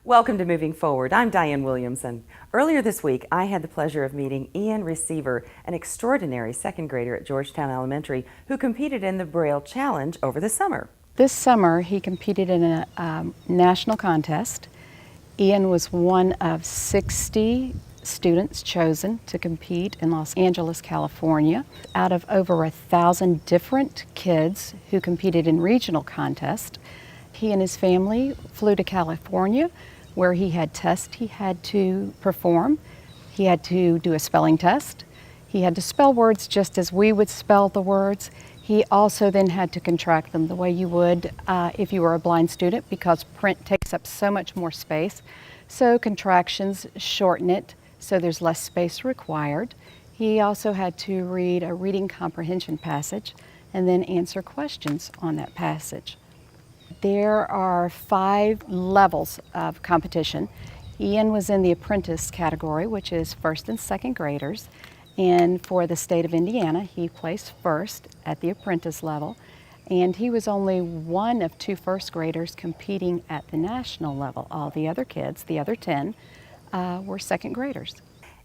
Welcome to Moving Forward. I'm Diane Williamson. Earlier this week, I had the pleasure of meeting Ian Receiver, an extraordinary second grader at Georgetown Elementary who competed in the Braille Challenge over the summer. This summer, he competed in a national contest. Ian was one of 60 students chosen to compete in Los Angeles, California. Out of over 1,000 different kids who competed in regional contests, he and his family flew to California, where he had tests he had to perform. He had to do a spelling test. He had to spell words just as we would spell the words. He also then had to contract them the way you would if you were a blind student, because print takes up so much more space. So contractions shorten it, so there's less space required. He also had to read a reading comprehension passage and then answer questions on that passage. There are 5 levels of competition. Ian was in the apprentice category, which is first and second graders. And for the state of Indiana, he placed first at the apprentice level. And he was only one of 2 first graders competing at the national level. All the other kids, the other 10, were second graders.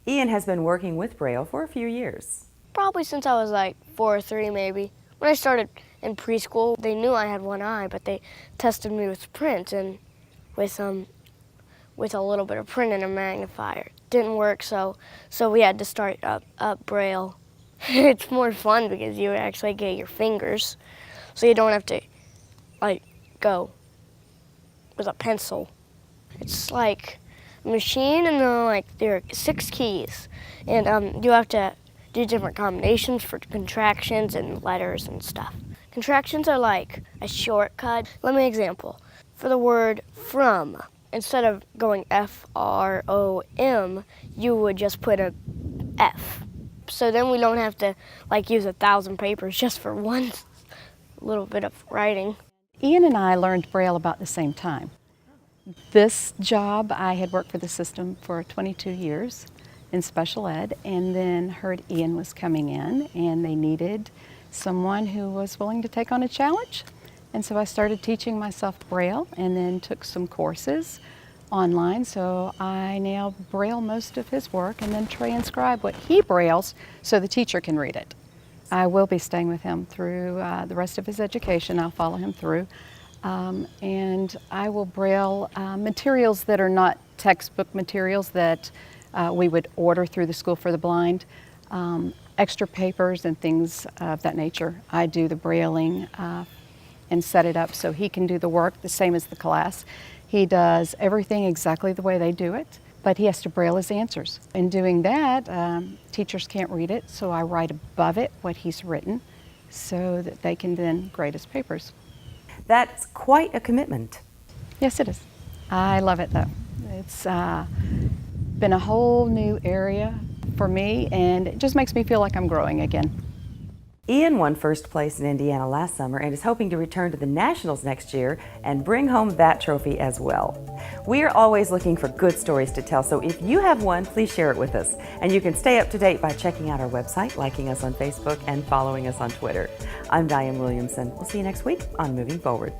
Ian has been working with Braille for a few years. Probably since I was like 4 or 3 maybe. When I started in preschool, they knew I had one eye, but they tested me with print and with a little bit of print and a magnifier. Didn't work, so we had to start up Braille. It's more fun because you actually get your fingers, so you don't have to like go with a pencil. It's like a machine, and then there are 6 keys, and you have to do different combinations for contractions and letters and stuff. Contractions are like a shortcut. Let me example. For the word from, instead of going F-R-O-M, you would just put a F. So then we don't have to use 1,000 papers just for one little bit of writing. Ian and I learned Braille about the same time. This job, I had worked for the system for 22 years in special ed, and then heard Ian was coming in and they needed someone who was willing to take on a challenge. And so I started teaching myself Braille and then took some courses online, so I now Braille most of his work and then transcribe what he Brailles so the teacher can read it. I will be staying with him through the rest of his education. I'll follow him through. And I will Braille materials that are not textbook materials that we would order through the School for the Blind, extra papers and things of that nature. I do the Brailing and set it up so he can do the work the same as the class. He does everything exactly the way they do it, but he has to Braille his answers. In doing that, teachers can't read it, so I write above it what he's written so that they can then grade his papers. That's quite a commitment. Yes, it is. I love it though. It's been a whole new area for me, and it just makes me feel like I'm growing again. Ian won first place in Indiana last summer and is hoping to return to the Nationals next year and bring home that trophy as well. We are always looking for good stories to tell, so if you have one, please share it with us. And you can stay up to date by checking out our website, liking us on Facebook, and following us on Twitter. I'm Diane Williamson. We'll see you next week on Moving Forward.